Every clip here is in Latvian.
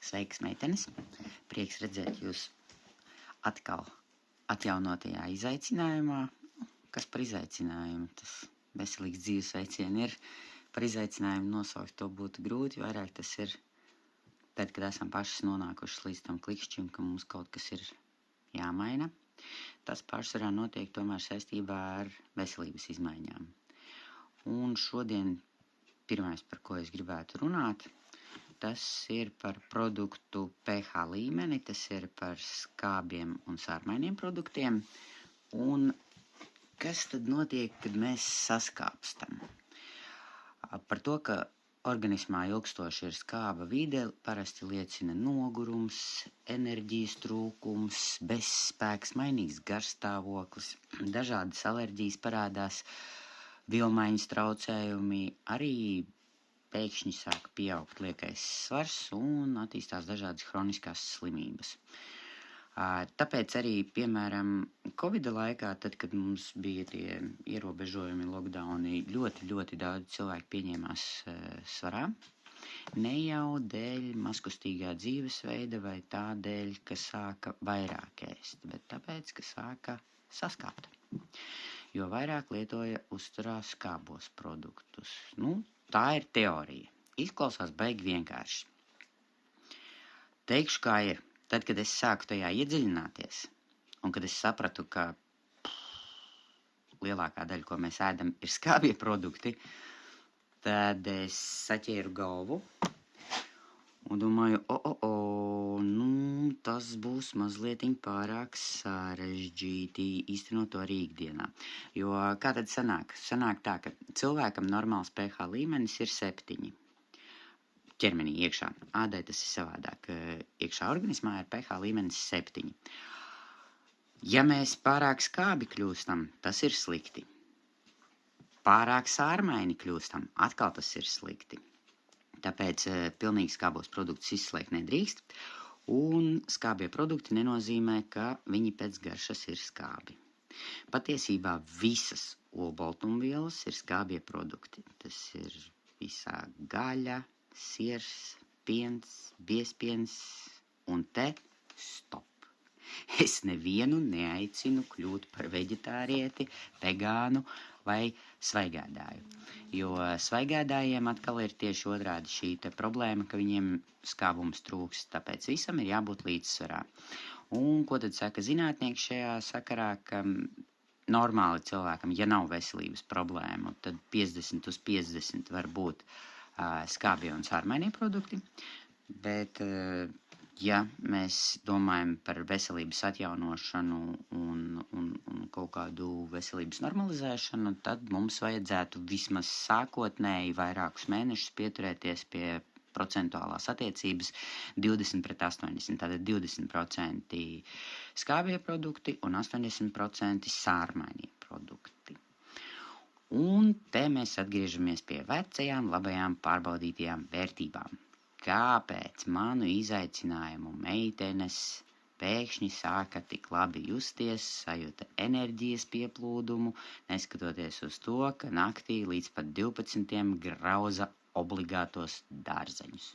Sveikas, meitenes! Prieks redzēt jūs atkal atjaunotajā izaicinājumā. Kas par izaicinājumu? Tas veselīgs dzīvesveicieni ir. Par izaicinājumu nosaukt to būtu grūti. Vairāk tas ir tad, kad esam pašas nonākušas līdz tam klikšķim, ka mums kaut kas ir jāmaina. Tas pārsvarā notiek tomēr saistībā ar veselības izmaiņām. Un šodien pirmais, par ko es gribētu runāt, tas ir par produktu pH līmeni, tas ir par skābiem un sārmainiem produktiem. Un kas tad notiek, kad mēs saskāpstam? Par to, ka organismā ilgstoši ir skāba vide, parasti liecina nogurums, enerģijas trūkums, bezspēks, mainīgs garstāvoklis, dažādas alerģijas parādās, vielmaiņas traucējumi, arī pēkšņi sāk pieaugt liekais svars un attīstās dažādas hroniskās slimības. Tāpēc arī, piemēram, Covida laikā, tad, kad mums bija tie ierobežojumi, lockdowni, ļoti daudz cilvēku pieņēmās svarā. Ne jau dēļ mazkustīgā dzīvesveida vai tādēļ, ka sāka vairāk ēst, bet tāpēc, ka sāka saskāpt. Jo vairāk lietoja uzturā skābos produktus. Tā ir teorija. Izklausās baigi vienkārši. Teikšu, kā ir. Tad, kad es sāku tajā iedziļināties, un kad es sapratu, ka lielākā daļa, ko mēs ēdam, ir skābie produkti, tad es saķēru galvu un domāju, tas būs mazliet pārāk sarežģīti īstenot to arī ikdienā. Jo kā tad sanāk? Sanāk tā, ka cilvēkam normāls pH līmenis ir 7. Ķermenī iekšā. Ādai tas ir savādāk. Iekšā organismā ir pH līmenis 7. Ja mēs pārāk skābi kļūstam, tas ir slikti. Pārāk sārmaini kļūstam, atkal tas ir slikti. Tāpēc pilnīgi skābos produktus izslēgt nedrīkst. Un skābie produkti nenozīmē, ka viņi pēc garšas ir skābi. Patiesībā visas olbaltumvielas ir skābie produkti. Tas ir visā gaļa, siers, piens, biezpiens un te stop. Es nevienu neaicinu kļūt par veģetārieti, vegānu vai svaigādāju. Jo svaigādājiem atkal ir tieši otrādi šī problēma, ka viņiem skābums trūks, tāpēc visam ir jābūt līdzsvarā. Un ko tad saka zinātnieki šajā sakarā, ka normāli cilvēkam, ja nav veselības problēmu, tad 50/50 var būt skābie un sārmainie produkti, bet ja mēs domājam par veselības atjaunošanu un kaut kādu veselības normalizēšanu, tad mums vajadzētu vismaz sākotnēji vairākus mēnešus pieturēties pie procentuālās attiecības 20/80, tātad 20% skābie produkti un 80% sārmainie produkti. Un te mēs atgriežamies pie vecajām, labajām pārbaudītajām vērtībām. Kāpēc manu izaicinājumu meitenes pēkšņi sāka tik labi justies, sajūta enerģijas pieplūdumu, neskatoties uz to, ka naktī līdz pat 12 grauza obligātos dārzeņus?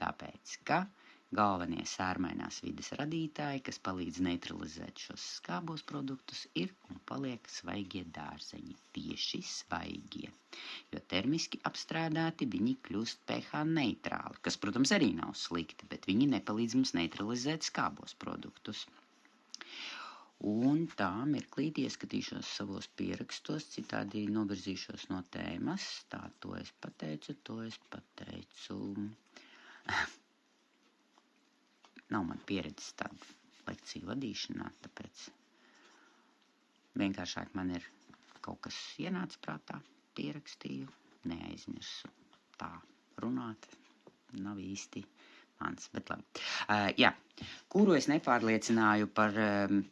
Tāpēc, ka galvenie sārmainās vides radītāji, kas palīdz neutralizēt šos skābos produktus, ir un paliek svaigie dārzeņi, tieši svaigie. Jo termiski apstrādāti viņi kļūst pH neitrāli, kas, protams, arī nav slikti, bet viņi nepalīdz mums neutralizēt skābos produktus. Un tā mirklīti ieskatīšos savos pierakstos, citādi novirzīšos no tēmas. Tā, to es pateicu. Nav man pieredzes tādu lekciju vadīšanā, tāpēc vienkāršāk man ir kaut kas ienāca prātā, pierakstīju, neaizmirsu tā runāt, nav īsti mans, bet labi. Kuru es nepārliecināju par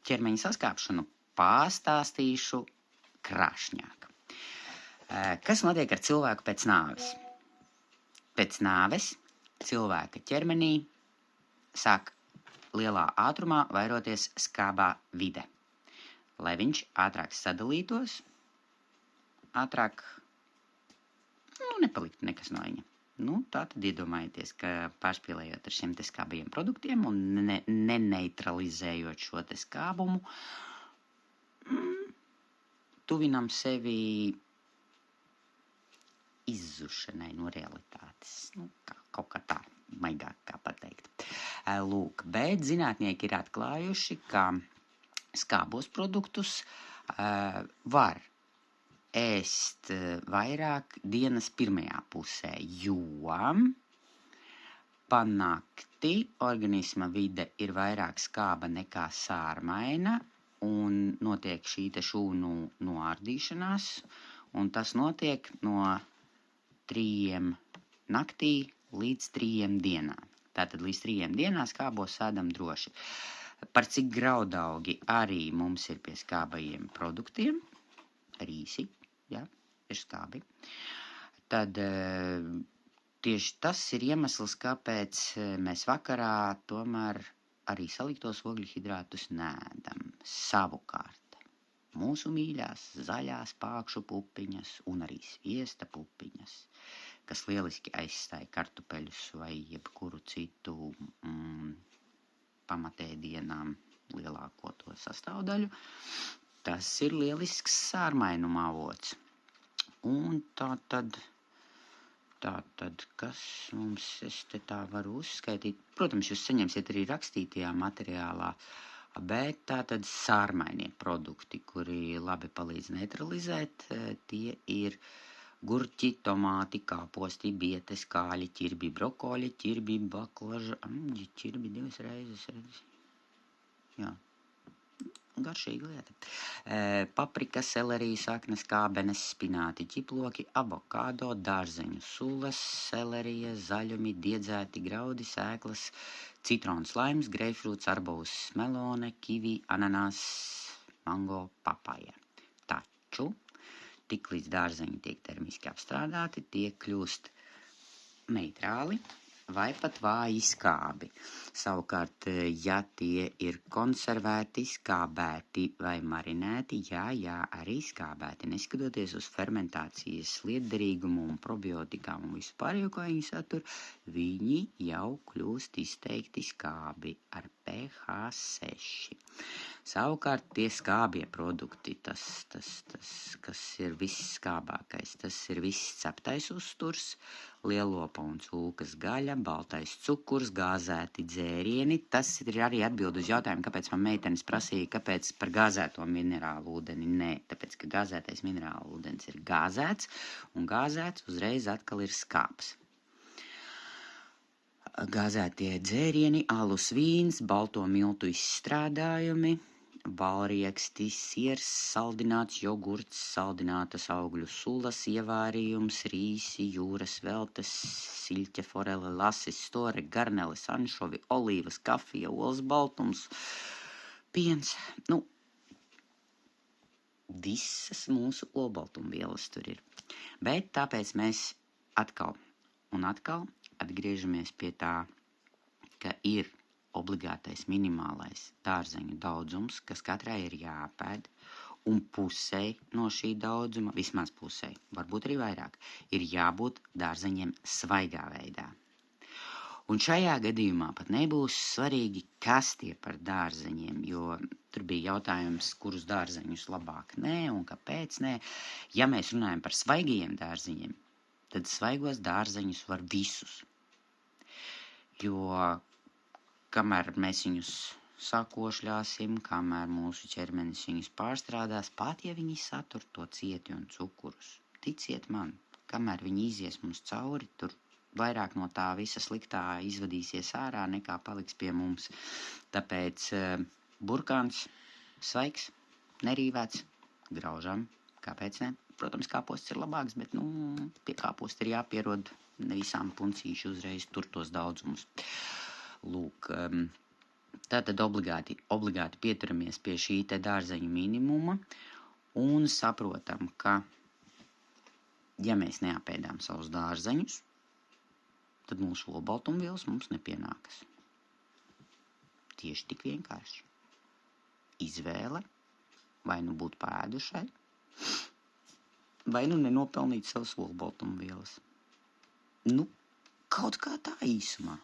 ķermeņa saskāpšanu, pastāstīšu krāšņāk. Kas notiek ar cilvēku pēc nāves? Pēc nāves cilvēka ķermenī sāk lielā ātrumā vairoties skābā vide. Lai viņš ātrāk sadalītos, ātrāk nepaliktu nekas no viņa. Nu, tā tad iedomājieties, ka pārspīlējot ar šiem te skābajiem produktiem un neneutralizējot šo te skābumu, tuvinam sevi izzušanai no realitātes. Nu, kaut kā tā, maigāk kā pateikt. Lūk, bet zinātnieki ir atklājuši, ka skābos produktus var ēst vairāk dienas pirmajā pusē, jo pa nakti organisma vide ir vairāk skāba nekā sārmaina un notiek šī te šūnu noārdīšanās, un tas notiek no 3 naktī līdz 3 dienā. Tātad līdz 3 dienā skābos ēdam droši. Par cik graudaugi arī mums ir pie skābajiem produktiem, rīsi, ja, ir skābi, tad tieši tas ir iemesls, kāpēc mēs vakarā tomēr arī saliktos ogļhidrātus neēdam. Savukārt, mūsu mīļās zaļās pākšu pupiņas un arī sviesta pupiņas, kas lieliski aizstāja kartupeļus vai jebkuru citu pamatēdienām lielāko to sastāvdaļu, tas ir lielisks sārmainuma avots. Un tātad, kas mums, es te tā varu uzskaitīt, protams, jūs saņemsiet arī rakstītajā materiālā, bet tātad sārmainie produkti, kuri labi palīdz neutralizēt, tie ir gurķi, tomāti, kāposti, bietes, kāļi, ķirbi, brokoļi, ķirbi, baklaža, ķirbi 2 reizes, jā. Garšīga lieta. Paprika, selerija, saknes, kābenes, spināti, ķiploki, avokādo, dārzeņu sulas, selerija, zaļumi, diedzēti graudi, sēklas, citrons, laims, greifrūts, arbūs, melone, kivi, ananās, mango, papaja. Taču, tik līdz dārzeņi tiek termiski apstrādāti, tie kļūst neitrāli vai pat vāji skābi. Savukārt, ja tie ir konservēti, skābēti vai marinēti, jā, arī skābēti, neskatoties uz fermentācijas lietderīgumu un probiotikām un visu pārējo, ko viņi satur, viņi jau kļūst izteikti skābi ar pH 6. Savukārt tie skābie produkti, tas kas ir viss skābākais, tas ir viss ceptais uzturs, lielopa un cūkas gaļa, baltais cukurs, gāzēti dzērieni. Tas ir arī atbild uz jautājumu, kāpēc man meitenes prasīja, kāpēc par gāzēto minerālu ūdeni. Nē, tāpēc, ka gāzētais minerālu ūdens ir gāzēts, un gāzēts uzreiz atkal ir skābs. Gāzētie dzērieni, alus, vīns, balto miltu izstrādājumi, balrieksti, siers, saldināts jogurts, saldinātas augļu sulas, ievārījums, rīsi, jūras veltes, siļķe, forele, lasis, store, garneles, anšovi, olīvas, kafija, olas baltums, piens. Visas mūsu olbaltumvielas tur ir. Bet tāpēc mēs atkal un atkal atgriežamies pie tā, ka ir obligātais minimālais dārzeņu daudzums, kas katrai ir jāpēd, un pusei no šī daudzuma, vismaz pusei, varbūt arī vairāk, ir jābūt dārzeņiem svaigā veidā. Un šajā gadījumā pat nebūs svarīgi, kas tie par dārzeņiem, jo tur bija jautājums, kurus dārzeņus labāk nē un kāpēc nē. Ja mēs runājam par svaigajiem dārzeņiem, tad svaigos dārzeņus var visus, jo kamēr mēs viņus sakošļāsim, kamēr mūsu ķermenis viņus pārstrādās, pat ja viņi satur to cieti un cukurus. Ticiet man, kamēr viņi izies mums cauri, tur vairāk no tā visa sliktā izvadīsies ārā, nekā paliks pie mums. Tāpēc burkāns svaigs, nerīvēts, graužam. Kāpēc ne? Protams, kāposts ir labāks, bet pie kāposta ir jāpierod ne visām puncīši uzreiz tur tos daudzumus. Lūk, tātad obligāti pieturamies pie šī te dārzeņu minimuma un saprotam, ka, ja mēs neapēdām savus dārzeņus, tad mūsu olbaltumvielas mums nepienākas. Tieši tik vienkārši. Izvēle, vai nu būt pēdušai, vai nu nenopelnīt savas olbaltumvielas. Kaut kā tā īsumā.